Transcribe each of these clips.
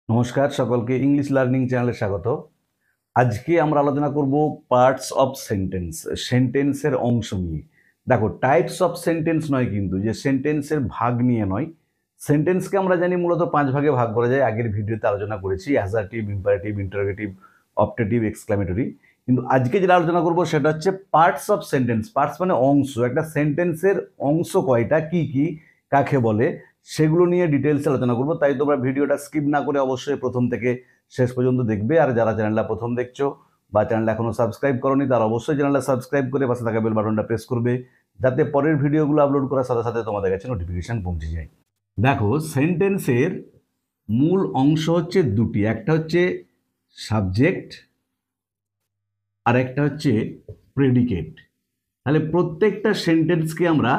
নমস্কার সকলকে English learning চ্যানেলে স্বাগত। আজকে আমরা আলোচনা করব পার্টস অফ সেন্টেন্স, সেন্টেন্সের অংশ নিয়ে। দেখো, টাইপস অফ সেন্টেন্স নয়, কিন্তু যে সেন্টেন্সের ভাগ নিয়ে নয়। সেন্টেন্সকে আমরা জানি মূলত 5 ভাগে ভাগ করা যায়। আগের ভিডিওতে আলোচনা করেছি assertive, imperative, interrogative, optative, exclamatory. কিন্তু আজকে যেটা আলোচনা করব সেটা হচ্ছে পার্টস অফ সেন্টেন্স। পার্টস মানে অংশ। একটা সেন্টেন্সের অংশ কয়টা, কি কি, কাকে বলে, সেগুলো নিয়ে ডিটেলসে আলোচনা করবো। তাই তোমরা ভিডিওটা স্কিপ না করে অবশ্যই প্রথম থেকে শেষ পর্যন্ত দেখবে। আর যারা চ্যানেলটা প্রথম দেখছো বা চ্যানেলটা এখনো সাবস্ক্রাইব করোনি, তারা অবশ্যই চ্যানেলটা সাবস্ক্রাইব করে পাশে থাকা বেল বাটনটা প্রেস করবে, যাতে পরের ভিডিওগুলো আপলোড করার সাথে সাথে তোমাদের কাছে নোটিফিকেশন পৌঁছে যায়। দেখো, সেন্টেন্সের মূল অংশ হচ্ছে দুটি, একটা হচ্ছে সাবজেক্ট আর একটা হচ্ছে প্রেডিকেট। তাহলে প্রত্যেকটা সেন্টেন্সকে আমরা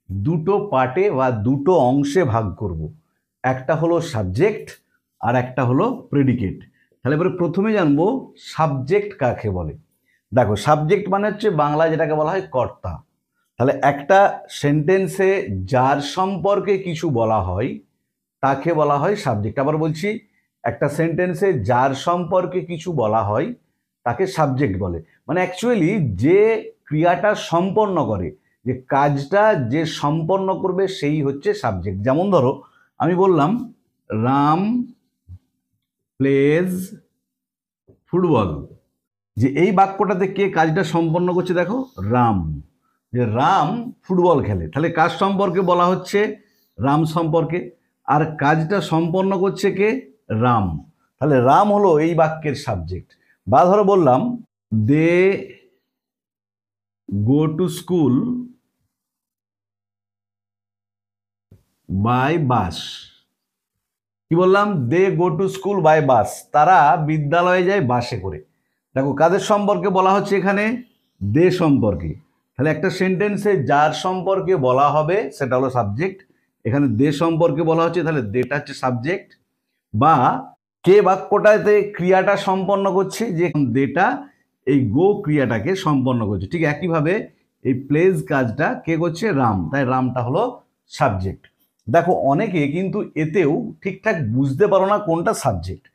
দুটো পার্টে বা দুটো অংশে ভাগ করব। একটা হলো সাবজেক্ট আর একটা হলো প্রেডিকেট। তাহলে এবারে প্রথমে জানবো সাবজেক্ট কাকে বলে। দেখো, সাবজেক্ট মানে হচ্ছে বাংলায় যেটাকে বলা হয় কর্তা। তাহলে একটা সেন্টেন্সে যার সম্পর্কে কিছু বলা হয় তাকে বলা হয় সাবজেক্ট। আবার বলছি, একটা সেন্টেন্সে যার সম্পর্কে কিছু বলা হয় তাকে সাবজেক্ট বলে। মানে অ্যাকচুয়ালি যে ক্রিয়াটা সম্পন্ন করে, যে কাজটা যে সম্পন্ন করবে, সেই হচ্ছে সাবজেক্ট। যেমন ধরো, আমি বললাম রাম প্লেজ ফুটবল, যে এই বাক্যটাতে কে কাজটা সম্পন্ন করছে, দেখো রাম। যে রাম ফুটবল খেলে, তাহলে কাজ সম্পর্কে বলা হচ্ছে রাম সম্পর্কে, আর কাজটা সম্পন্ন করছে কে, রাম। তাহলে রাম হলো এই বাক্যের সাবজেক্ট। বা ধরো বললাম they go to school by bus. কি বললাম? They go to school by bus, তারা বিদ্যালয়ে যায় বাসে করে। দেখো, কাদের সম্পর্কে বলা হচ্ছে এখানে, দে সম্পর্কে। তাহলে একটা সেন্টেন্সে যার সম্পর্কে বলা হবে সেটা হলো সাবজেক্ট। এখানে দে সম্পর্কে বলা হচ্ছে, তাহলে দেটা হচ্ছে সাবজেক্ট। বা কে বাক্যটাতে ক্রিয়াটা সম্পন্ন করছে, যে দেটা এই গো ক্রিয়াটাকে সম্পন্ন করছে। ঠিক একইভাবে এই প্লেজ কাজটা কে করছে, রাম, তাই রামটা হলো সাবজেক্ট। দেখো, অনেকে কিন্তু এতেও ঠিকঠাক বুঝতে পারো না কোনটা সাবজেক্ট।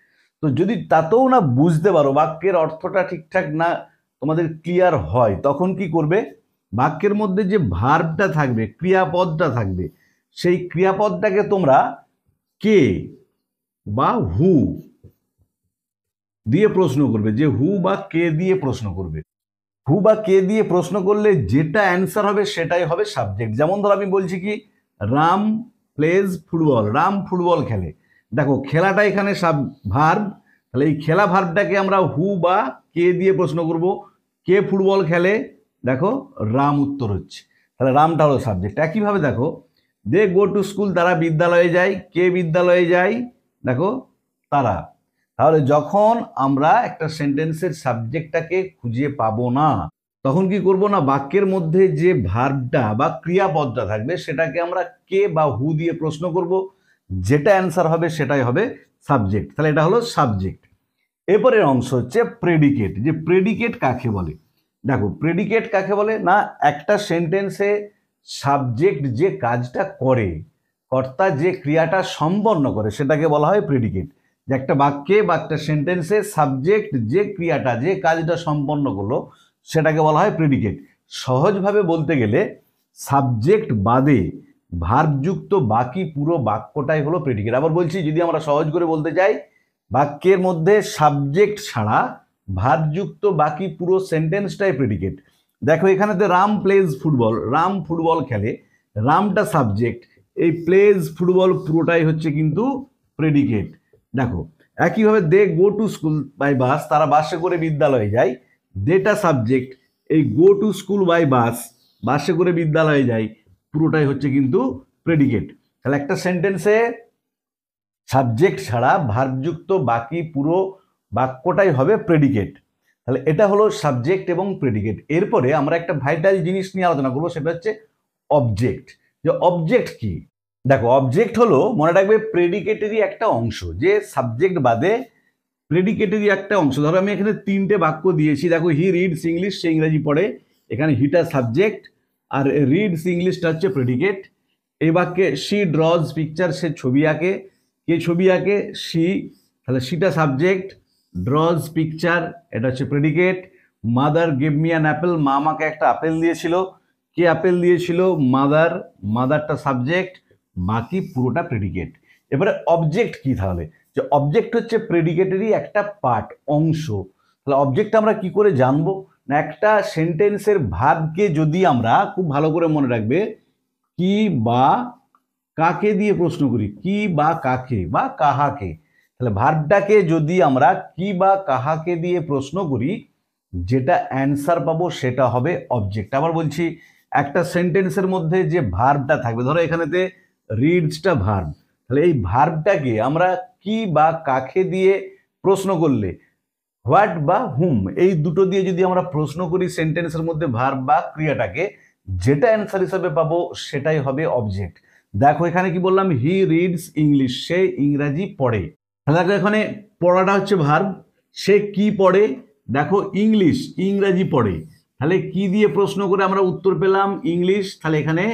তো যদি তাতেও না বুঝতে পারো, বাক্যের অর্থটা ঠিকঠাক না তোমাদের ক্লিয়ার হয়, তখন কি করবে, বাক্যের মধ্যে যে ভার্বটা থাকবে, ক্রিয়াপদটা থাকবে, সেই ক্রিয়াপদটাকে তোমরা কে বা হু দিয়ে প্রশ্ন করবে। যে হু বা কে দিয়ে প্রশ্ন করবে, হু বা কে দিয়ে প্রশ্ন করলে যেটা অ্যান্সার হবে সেটাই হবে সাবজেক্ট। যেমন ধর আমি বলছি কি, Ram plays football, Ram football খেলে। দেখো, খেলাটা এখানে ভার্ব, তাহলে এই খেলা ভার্বটাকে আমরা হু বা কে দিয়ে প্রশ্ন করব। কে ফুটবল খেলে, দেখো রাম উত্তর হচ্ছে, তাহলে রামটা হলো সাবজেক্ট। একইভাবে দেখো, দে গো টু স্কুল, তারা বিদ্যালয়ে যায়। কে বিদ্যালয়ে যায়, দেখো তারা। তাহলে যখন আমরা একটা সেন্টেন্সের সাবজেক্টটাকে খুঁজে পাবো না, তখন কি করব না, বাক্যের মধ্যে যে ভার্বটা বা ক্রিয়াপদটা থাকবে সেটাকে আমরা কে বা হু দিয়ে প্রশ্ন করব, যেটা অ্যান্সার হবে সেটাই হবে সাবজেক্ট। তাহলে এটা হলো সাবজেক্ট। এরপরের অংশ হচ্ছে প্রেডিকেট। যে প্রেডিকেট কাকে বলে, দেখো প্রেডিকেট কাকে বলে না, একটা সেন্টেন্সে সাবজেক্ট যে কাজটা করে, কর্তা যে ক্রিয়াটা সম্পন্ন করে, সেটাকে বলা হয় প্রেডিকেট। যে একটা বাক্যে বা একটা সেন্টেন্সে সাবজেক্ট যে ক্রিয়াটা, যে কাজটা সম্পন্ন করলো, সেটাকে বলা হয় প্রেডিকেট। সহজভাবে বলতে গেলে সাবজেক্ট বাদে ভার্বযুক্ত বাকি পুরো বাক্যটাই হলো প্রেডিকেট। আবার বলছি, যদি আমরা সহজ করে বলতে চাই, বাক্যের মধ্যে সাবজেক্ট ছাড়া ভার্বযুক্ত বাকি পুরো সেন্টেন্সটাই প্রেডিকেট। দেখো, এখানে তো Ram plays football, Ram football খেলে, রামটা সাবজেক্ট, এই প্লেজ ফুটবল পুরোটাই হচ্ছে কিন্তু প্রেডিকেট। দেখো, একইভাবে they go to school by bus, তারা বাসে করে বিদ্যালয়ে যায়, দেটা সাবজেক্ট, এই go to school by bus, বাসে করে বিদ্যালয়ে যায়, পুরোটাই হচ্ছে কিন্তু প্রেডিকেট। তাহলে একটা সেন্টেন্সে সাবজেক্ট ছাড়া ভার্বযুক্ত বাকি পুরো বাক্যটাই হবে প্রেডিকেট। তাহলে এটা হলো সাবজেক্ট এবং প্রেডিকেট। এরপরে আমরা একটা ভাইটাল জিনিস নিয়ে আলোচনা করবো, সেটা হচ্ছে অবজেক্ট। যে অবজেক্ট কি, দেখো অবজেক্ট হলো, মনে রাখবে, প্রেডিকেটেরই একটা অংশ। যে সাবজেক্ট বাদে প্রেডিকেটেরই একটা অংশ। ধরো আমি এখানে 3টে বাক্য দিয়েছি, দেখো হি রিডস ইংলিশ, সে ইংরেজি পড়ে, এখানে হিটা সাবজেক্ট আর রিডস ইংলিশটা হচ্ছে প্রেডিকেট। এই বাক্যে শি ড্রজ পিকচার, সে ছবি আঁকে, কে ছবি আঁকে, শি, তাহলে সিটা সাবজেক্ট, ড্রজ পিকচার এটা হচ্ছে predicate, mother gave me an Apple মা আমাকে একটা আপেল দিয়েছিল, কে আপেল দিয়েছিল মাদার, মাদারটা সাবজেক্ট, বাকি পুরোটা প্রেডিকেট। এবারে অবজেক্ট কি তাহলে, যে অবজেক্ট হচ্ছে প্রেডিকেটেরই একটা পার্ট, অংশ। তাহলে অবজেক্ট আমরা কি করে জানবো না, একটা সেন্টেন্সের ভার্বকে যদি আমরা খুব ভালো করে মনে রাখবে কি বা কাকে দিয়ে প্রশ্ন করি, কি বা কাকে বা কাহাকে, তাহলে ভার্বটাকে যদি আমরা কি বা কাহাকে দিয়ে প্রশ্ন করি যেটা অ্যান্সার পাবো সেটা হবে অবজেক্ট। আবার বলছি, একটা সেন্টেন্সের মধ্যে যে ভার্বটা থাকবে, ধরো এখানেতে রিডসটা ভার্ব, তাহলে এই ভার্বটাকে আমরা কি বা কাকে দিয়ে প্রশ্ন করলে, হোয়াট বা হুম, এই দুটো দিয়ে যদি আমরা প্রশ্ন করি সেন্টেন্সের মধ্যে ভার্ব বা ক্রিয়াটাকে, যেটা অ্যান্সার হিসেবে পাবো সেটাই হবে অবজেক্ট। দেখো এখানে কি বললাম, হি রিডস ইংলিশ, সে ইংরাজি পড়ে। তাহলে দেখো এখানে পড়াটা হচ্ছে ভার্ব, সে কি পড়ে, দেখো ইংলিশ, ইংরাজি পড়ে। তাহলে কি দিয়ে প্রশ্ন করে আমরা উত্তর পেলাম ইংলিশ, তাহলে এখানে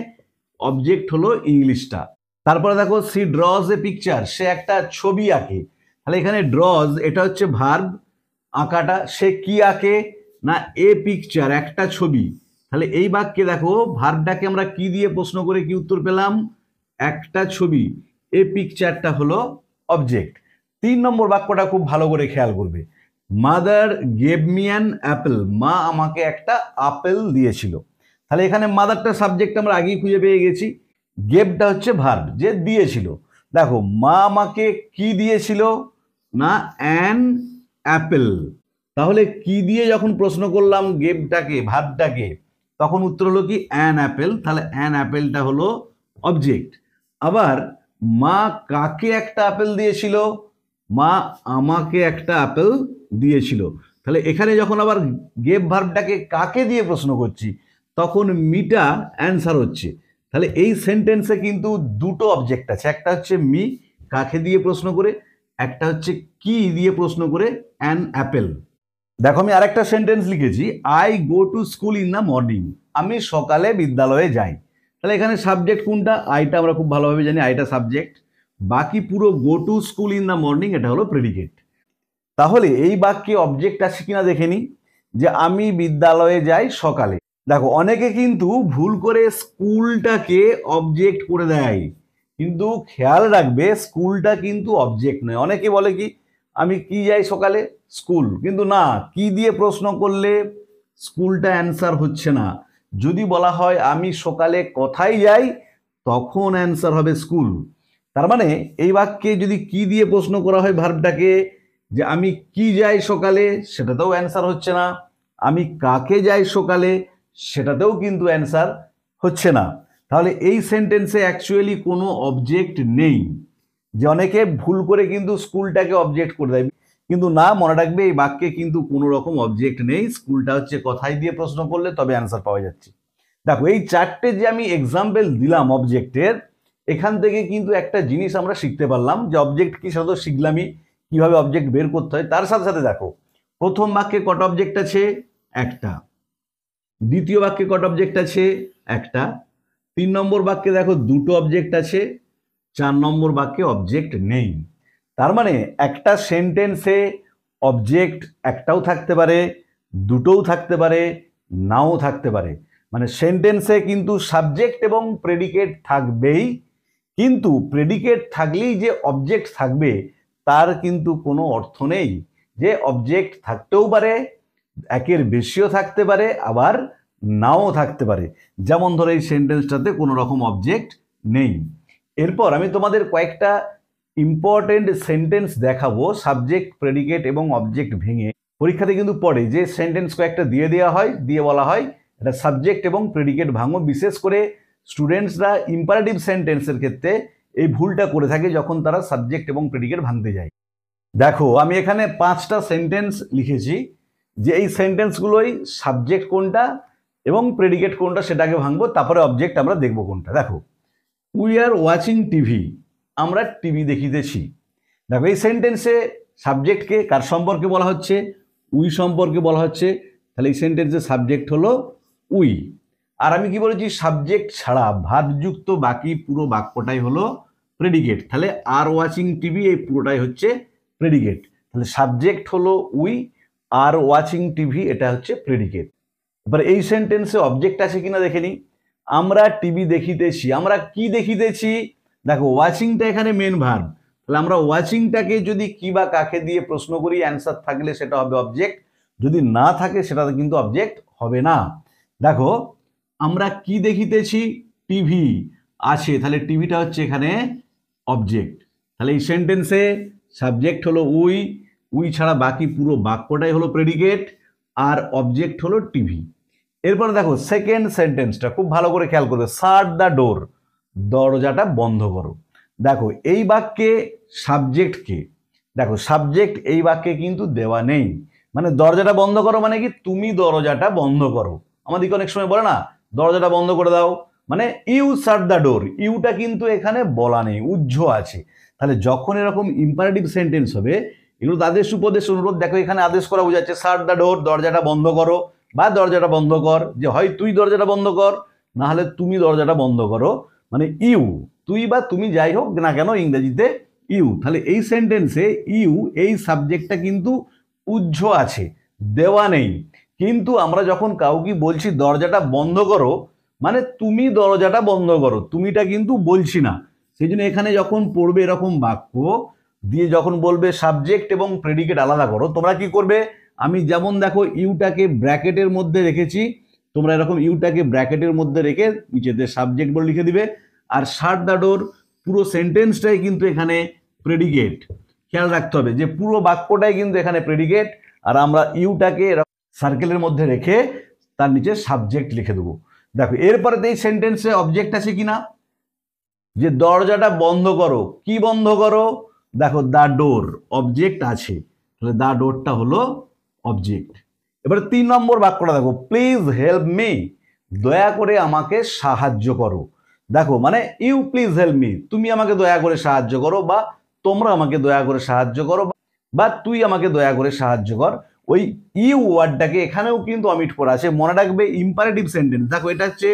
অবজেক্ট হলো ইংলিশটা। তারপরে দেখো সি ড্রজ এ পিকচার, সে একটা ছবি আঁকে। তাহলে এখানে ড্রজ এটা হচ্ছে ভার্ব, আঁকাটা, সে কি আঁকে না এ পিকচার, একটা ছবি। তাহলে এই বাক্যে দেখো ভার্বটাকে আমরা কি দিয়ে প্রশ্ন করে কি উত্তর পেলাম, একটা ছবি, এ পিকচারটা হলো অবজেক্ট। 3 নম্বর বাক্যটা খুব ভালো করে খেয়াল করবে, mother gave me an Apple, মা আমাকে একটা আপেল দিয়েছিল। তাহলে এখানে মাদারটা সাবজেক্ট আমরা আগেই খুঁজে পেয়ে গেছি, গেভটা হচ্ছে ভার্ব, যে দিয়েছিল। দেখো মা আমাকে কি দিয়েছিল না অ্যান অ্যাপেল, তাহলে কি দিয়ে যখন প্রশ্ন করলাম গেভটাকে, ভার্বটাকে, তখন উত্তর হলো কি অ্যান অ্যাপেল, তাহলে অ্যান অ্যাপেলটা হলো অবজেক্ট। আবার মা কাকে একটা আপেল দিয়েছিল, মা আমাকে একটা আপেল দিয়েছিল। তাহলে এখানে যখন আবার গেভ ভার্বটাকে কাকে দিয়ে প্রশ্ন করছি তখন মিটা অ্যান্সার হচ্ছে। তাহলে এই সেন্টেন্সে কিন্তু দুটো অবজেক্ট আছে, একটা হচ্ছে মি কাকে দিয়ে প্রশ্ন করে, একটা হচ্ছে কি দিয়ে প্রশ্ন করে অ্যান অ্যাপেল। দেখো আমি আরেকটা সেন্টেন্স লিখেছি, I go to school in the morning, আমি সকালে বিদ্যালয়ে যাই। তাহলে এখানে সাবজেক্ট কোনটা, আইটা আমরা খুব ভালোভাবে জানি, আইটা সাবজেক্ট, বাকি পুরো গো to school in the morning এটা হলো প্রেডিকেট। তাহলে এই বাক্যে অবজেক্ট আছে কিনা দেখে নিই, যে আমি বিদ্যালয়ে যাই সকালে। দেখো অনেকে কিন্তু ভুল করে স্কুলটাকে অবজেক্ট করে দেয়, কিন্তু খেয়াল রাখবে স্কুলটা কিন্তু অবজেক্ট নয়। অনেকে বলে কি আমি কি যাই সকালে, স্কুল, কিন্তু না, কি দিয়ে প্রশ্ন করলে স্কুলটা অ্যান্সার হচ্ছে না। যদি বলা হয় আমি সকালে কোথায় যাই, তখন অ্যান্সার হবে স্কুল। তার মানে এই বাক্যে যদি কি দিয়ে প্রশ্ন করা হয় ভার্বটাকে, যে আমি কি যাই সকালে, সেটাতেও অ্যান্সার হচ্ছে না, আমি কাকে যাই সকালে, সেটাতেও কিন্তু অ্যান্সার হচ্ছে না। তাহলে এই সেন্টেন্সে অ্যাকচুয়ালি কোনো অবজেক্ট নেই, যে অনেকে ভুল করে কিন্তু স্কুলটাকে অবজেক্ট করে দেয়, কিন্তু না, মনে রাখবে এই বাক্যে কিন্তু কোনো রকম অবজেক্ট নেই, স্কুলটা হচ্ছে কথাই দিয়ে প্রশ্ন করলে তবে অ্যান্সার পাওয়া যাচ্ছে। দেখো এই চারটে যে আমি এক্সাম্পল দিলাম অবজেক্টের, এখান থেকে কিন্তু একটা জিনিস আমরা শিখতে পারলাম, যে অবজেক্ট কি সেটা তো শিখলামই, কিভাবে অবজেক্ট বের করতে হয়। তার সাথে সাথে দেখো প্রথম বাক্যে কত অবজেক্ট আছে, একটা, দ্বিতীয় বাক্যে কত অবজেক্ট আছে, একটা, 3 নম্বর বাক্যে দেখো দুটো অবজেক্ট আছে, 4 নম্বর বাক্যে অবজেক্ট নেই। তার মানে একটা সেন্টেন্সে অবজেক্ট একটাও থাকতে পারে, দুটোও থাকতে পারে, নাও থাকতে পারে। মানে সেন্টেন্সে কিন্তু সাবজেক্ট এবং প্রেডিকেট থাকবেই, কিন্তু প্রেডিকেট থাকলেই যে অবজেক্ট থাকবে তার কিন্তু কোনো অর্থ নেই। যে অবজেক্ট থাকতেও পারে, একের বেশিও থাকতে পারে, আবার নাও থাকতে পারে। যেমন ধরো এই সেন্টেন্সটাতে কোনো রকম অবজেক্ট নেই। এরপর আমি তোমাদের কয়েকটা ইম্পর্টেন্ট সেন্টেন্স দেখাবো সাবজেক্ট, প্রেডিকেট এবং অবজেক্ট ভেঙে। পরীক্ষাতে কিন্তু পড়ে যে সেন্টেন্স কয়েকটা দিয়ে দেওয়া হয়, দিয়ে বলা হয় এটা সাবজেক্ট এবং প্রেডিকেট ভাঙো। বিশেষ করে স্টুডেন্টসরা ইম্পারেটিভ সেন্টেন্সের ক্ষেত্রে এই ভুলটা করে থাকে যখন তারা সাবজেক্ট এবং প্রেডিকেট ভাঙতে যায়। দেখো আমি এখানে 5টা সেন্টেন্স লিখেছি, যে এই সেন্টেন্সগুলোই সাবজেক্ট কোনটা এবং প্রেডিকেট কোনটা সেটাকে ভাঙবো, তারপরে অবজেক্ট আমরা দেখবো কোনটা। দেখো উই আর ওয়াচিং টিভি, আমরা টিভি দেখিতেছি। দেখো এই সেন্টেন্সে সাবজেক্টকে কার সম্পর্কে বলা হচ্ছে, উই সম্পর্কে বলা হচ্ছে। তাহলে এই সেন্টেন্সের সাবজেক্ট হলো উই। আর আমি কি বলেছি, সাবজেক্ট ছাড়া ভার্বযুক্ত বাকি পুরো বাক্যটাই হলো প্রেডিকেট। তাহলে আর ওয়াচিং টিভি এই পুরোটাই হচ্ছে প্রেডিকেট। তাহলে সাবজেক্ট হলো উই, আর ওয়াচিং টিভি এটা হচ্ছে প্রেডিকেট। এবার এই সেন্টেন্সে অবজেক্ট আছে কিনা দেখে নিই। আমরা টিভি দেখিতেছি, আমরা কি দেখিতেছি? দেখো ওয়াচিংটা এখানে মেন ভার্ব, তাহলে আমরা ওয়াচিংটাকে যদি কি বা কাকে দিয়ে প্রশ্ন করি, অ্যান্সার থাকলে সেটা হবে অবজেক্ট, যদি না থাকে সেটা কিন্তু অবজেক্ট হবে না। দেখো আমরা কি দেখিতেছি, টিভি আছে, তাহলে টিভিটা হচ্ছে এখানে অবজেক্ট। তাহলে এই সেন্টেন্সে সাবজেক্ট হলো উই, উই ছাড়া বাকি পুরো বাক্যটাই হলো প্রেডিকেট, আর অবজেক্ট হলো টিভি। এরপর দেখো সেকেন্ড সেন্টেন্সটা খুব ভালো করে খেয়াল করবে, শাট দ্য ডোর, দরজাটা বন্ধ করো। দেখো এই বাক্যে সাবজেক্ট কে? দেখো সাবজেক্ট এই বাক্যে কিন্তু দেওয়া নেই, মানে দরজাটা বন্ধ করো মানে কি তুমি দরজাটা বন্ধ করো। আমাদেরকে অনেক সময় বলে না দরজাটা বন্ধ করে দাও, মানে ইউ শাট দ্য ডোর, ইউটা কিন্তু এখানে বলা নেই, উহ্য আছে। তাহলে যখন এরকম ইম্পারেটিভ সেন্টেন্স হবে এগুলো আদেশ উপদেশ অনুরোধ, দেখো এখানে আদেশ করা বোঝাচ্ছে শাট দ্য ডোর, দরজাটা বন্ধ করো, বা দরজাটা বন্ধ কর, যে হয় তুই দরজাটা বন্ধ কর না হলে তুমি দরজাটা বন্ধ করো, মানে ইউ, তুই বা তুমি যাই হোক না কেন ইংরেজিতে ইউ। তাহলে এই সেন্টেন্সে ইউ এই সাবজেক্টটা কিন্তু উহ্য আছে, দেওয়া নেই। কিন্তু আমরা যখন কাউকে বলছি দরজাটা বন্ধ করো, মানে তুমি দরজাটা বন্ধ করো, তুমিটা কিন্তু বলছি না। সেই জন্য এখানে যখন পড়বে এরকম বাক্য দিয়ে যখন বলবে সাবজেক্ট এবং প্রেডিকেট আলাদা করো, তোমরা কি করবে? আমি যেমন দেখো ইউটাকে ব্র্যাকেটের মধ্যে রেখেছি, তোমরা এরকম ইউটাকে ব্র্যাকেটের মধ্যে রেখে নিচেতে সাবজেক্ট বলে লিখে দিবে। আর শাট দ্য ডোর পুরো সেন্টেন্সটাই কিন্তু এখানে প্রেডিকেট, খেয়াল রাখতে হবে যে পুরো বাক্যটাই কিন্তু এখানে প্রেডিকেট, আর আমরা ইউটাকে সার্কেলের মধ্যে রেখে তার নিচে সাবজেক্ট লিখে দেবো। দেখো এরপরে এই সেন্টেন্সে অবজেক্ট আছে কিনা, যে দরজাটা বন্ধ করো, কি বন্ধ করো? দেখো দ্য ডোর, অবজেক্ট আছে, তাহলে দ্য ডোরটা হলো অবজেক্ট। এবার 3 নম্বর বাক্যটা দেখো, প্লিজ হেল্প মি, দয়া করে আমাকে সাহায্য করো। দেখো মানে ইউ প্লিজ হেল্প মি, তুমি আমাকে দয়া করে সাহায্য করো, বা তোমরা আমাকে দয়া করে সাহায্য করো, বা তুই আমাকে দয়া করে সাহায্য কর। ওই ইউ ওয়ার্ডটাকে এখানেও কিন্তু অমিট করা আছে, মনে রাখবে ইম্পারেটিভ সেন্টেন্স। দেখো এটা হচ্ছে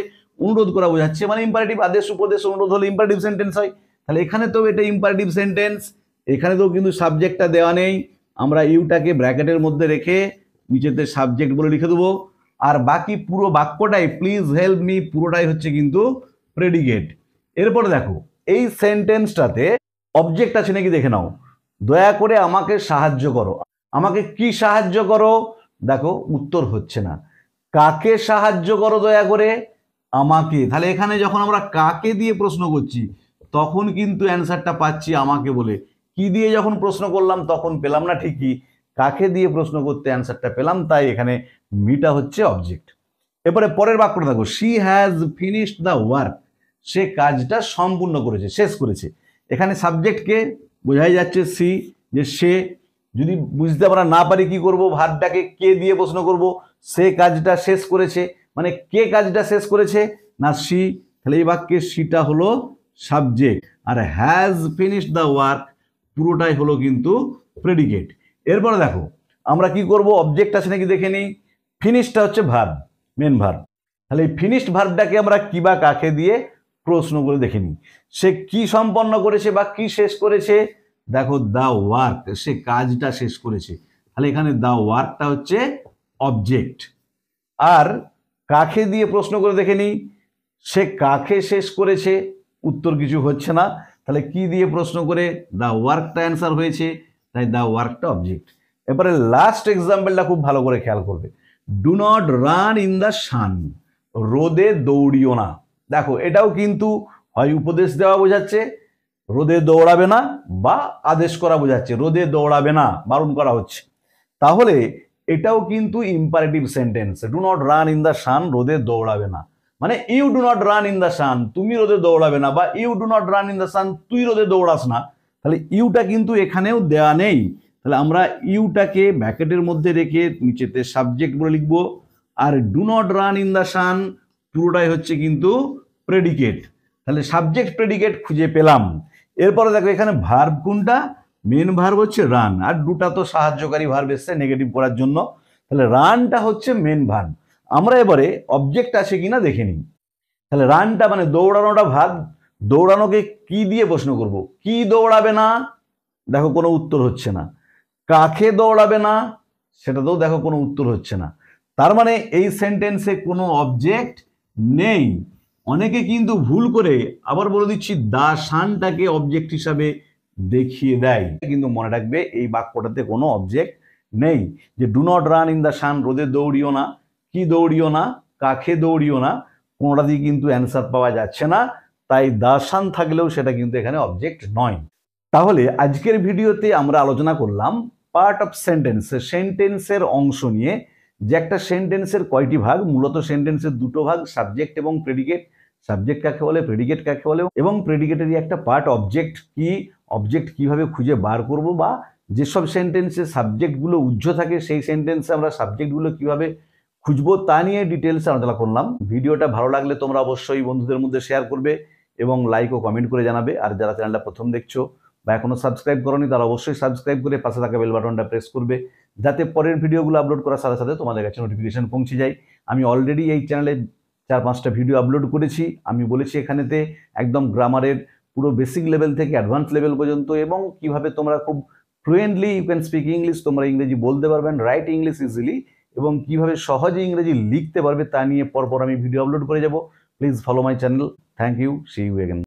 অনুরোধ করা বোঝাচ্ছে, মানে ইম্পারেটিভ আদেশ উপদেশ অনুরোধ হলে ইম্পারেটিভ সেন্টেন্স হয়। তাহলে এখানে তো এটা ইম্পারেটিভ সেন্টেন্স, এখানে তো কিন্তু সাবজেক্টটা দেওয়া নেই, আমরা ইউটাকে ব্র্যাকেটের মধ্যে রেখে নিচেতে সাবজেক্ট বলে লিখে দেবো। আর বাকি পুরো বাক্যটাই প্লিজ হেল্প মি পুরোটাই হচ্ছে কিন্তু প্রেডিকেট। এরপরে দেখো এই সেন্টেন্সটাতে অবজেক্ট আছে নাকি দেখে নাও, দয়া করে আমাকে সাহায্য করো, আমাকে কি সাহায্য করো? দেখো উত্তর হচ্ছে না, কাকে সাহায্য করো দয়া করে? আমাকে। তাহলে এখানে যখন আমরা কাকে দিয়ে প্রশ্ন করছি তখন কিন্তু অ্যান্সারটা পাচ্ছি আমাকে বলে, কি দিয়ে যখন প্রশ্ন করলাম তখন পেলাম না ঠিকই, কাকে দিয়ে প্রশ্ন করতে অ্যান্সারটা পেলাম, তাই এখানে মিটা হচ্ছে অবজেক্ট। এরপরে পরের বাক্যটা দেখো, she has finished the work, সে কাজটা সম্পূর্ণ করেছে, শেষ করেছে। এখানে সাবজেক্টকে বোঝাই যাচ্ছে সি, যে সে। যদি বুঝতে আমরা না পারি কি করব, ভার্বটাকে কে দিয়ে প্রশ্ন করব, সে কাজটা শেষ করেছে, মানে কে কাজটা শেষ করেছে না সি। তাহলে এই বাক্যে সিটা হলো সাবজেক্ট, আর হ্যাজ ফিনিশড দ্য ওয়ার্ক পুরোটাই হলো কিন্তু প্রেডিকেট। এরপরে দেখো আমরা কি করব, অবজেক্ট আছে নাকি দেখে নিই। ফিনিশটা হচ্ছে ভার্ব, মেন ভার্ব। তাহলে এই ফিনিশড ভার্বটাকে আমরা কি বা কাকে দিয়ে প্রশ্ন করে দেখে নিই, সে কি সম্পন্ন করেছে বা কি শেষ করেছে? দেখো দ্য ওয়ার্ক, সে কাজটা শেষ করেছে, তাহলে এখানে দ্য ওয়ার্কটা হচ্ছে অবজেক্ট। আর কাকে দিয়ে প্রশ্ন করে দেখে নিই, সে কাকে শেষ করেছে, উত্তর কিছু হচ্ছে না, তাহলে কি দিয়ে প্রশ্ন করে? দ্য ওয়ার্কটা অ্যান্সার হয়েছে, তাই দ্য ওয়ার্কটা অবজেক্ট। এবারে লাস্ট এক্সাম্পলটা খুব ভালো করে খেয়াল করবে, do not run in the sun, রোদে দৌড়িও না। দেখো এটাও কিন্তু হয় উপদেশ দেওয়া বোঝাচ্ছে, রোদে দৌড়াবে না, বা আদেশ করা বোঝাচ্ছে, রোদে দৌড়াবে না বারণ করা হচ্ছে। তাহলে এটাও কিন্তু imperative sentence, do not run in the sun, রোদে দৌড়াবে না, মানে you do not run in the sun, তুমি রোদে দৌড়াবে না, বা you do not run in the sun, তুই রোদে দৌড়াস না। তাহলে ইউটা কিন্তু এখানেও দেওয়া নেই, তাহলে আমরা ইউটাকে ব্র্যাকেটের মধ্যে রেখে নিচেতে সাবজেক্ট বলে লিখবো, আর do not run in the sun পুরোটাই হচ্ছে কিন্তু প্রেডিকেট। তাহলে সাবজেক্ট প্রেডিকেট খুঁজে পেলাম। এরপরে দেখো এখানে ভার্ব কোনটা, মেন ভার্ব হচ্ছে রান, আর দুটা তো সাহায্যকারী ভার্ব এসছে নেগেটিভ করার জন্য, তাহলে রানটা হচ্ছে মেন ভার্ব। আমরা এবারে অবজেক্ট আছে কিনা দেখে নিই। তাহলে রানটা মানে দৌড়ানোটা ভার্ব, দৌড়ানোকে কি দিয়ে প্রশ্ন করব, কি দৌড়াবে না? দেখো কোনো উত্তর হচ্ছে না। কাকে দৌড়াবে না, সেটাতেও দেখো কোনো উত্তর হচ্ছে না। তার মানে এই সেন্টেন্সে কোনো অবজেক্ট নেই। অনেকে কিন্তু ভুল করে, আবার বলে দিচ্ছি, দা সানটাকে অবজেক্ট হিসাবে দেখিয়ে দেয়, কিন্তু মনে রাখবে এই বাক্যটাতে কোনো অবজেক্ট নেই। যে do not run in the sun, রোদে দৌড়িও না, কি দৌড়িও না, কাকে দৌড়িও না, কোনোটাতেই কিন্তু অ্যান্সার পাওয়া যাচ্ছে না। তাই দা সান থাকলেও সেটা কিন্তু এখানে অবজেক্ট নয়। তাহলে আজকের ভিডিওতে আমরা আলোচনা করলাম পার্ট অফ সেন্টেন্স, সেন্টেন্সের অংশ নিয়ে, যে একটা সেন্টেন্সের কয়টি ভাগ। মূলত সেন্টেন্সের দুটো ভাগ, সাবজেক্ট এবং প্রেডিকেট। সাবজেক্ট কাকে বলে, প্রেডিকেট কাকে বলে, এবং প্রেডিকেটেরই একটা পার্ট অবজেক্ট কি, অবজেক্ট কিভাবে খুঁজে বার করব, বা যেসব সেন্টেন্সে সাবজেক্টগুলো উজ্জ্ব থাকে সেই সেন্টেন্সে আমরা সাবজেক্টগুলো কিভাবে খুঁজবো তা নিয়ে ডিটেলসে আলোচনা করলাম। ভিডিওটা ভালো লাগলে তোমরা অবশ্যই বন্ধুদের মধ্যে শেয়ার করবে এবং লাইক ও কমেন্ট করে জানাবে। আর যারা চ্যানেলটা প্রথম দেখছো বা এখনো সাবস্ক্রাইব করোনি তারা অবশ্যই সাবস্ক্রাইব করে পাশে থাকা বেল বাটনটা প্রেস করবে, যাতে পরের ভিডিওগুলো আপলোড করার সাথে সাথে তোমাদের কাছে নোটিফিকেশন পৌঁছে যায়। আমি অলরেডি এই চ্যানেলে 4-5টা ভিডিও আপলোড করেছি। আমি বলেছি এখানেতে একদম গ্রামারের পুরো বেসিক লেভেল থেকে অ্যাডভান্স লেভেল পর্যন্ত, এবং কিভাবে তোমরা খুব fluently you can speak English, তোমরা ইংরেজি বলতে পারবেন, রাইট ইংলিশ ইজিলি, এবং কিভাবে সহজে ইংরেজি লিখতে পারবে তা নিয়ে পরপর আমি ভিডিও আপলোড করে যাব। Please follow my channel. Thank you, see you again.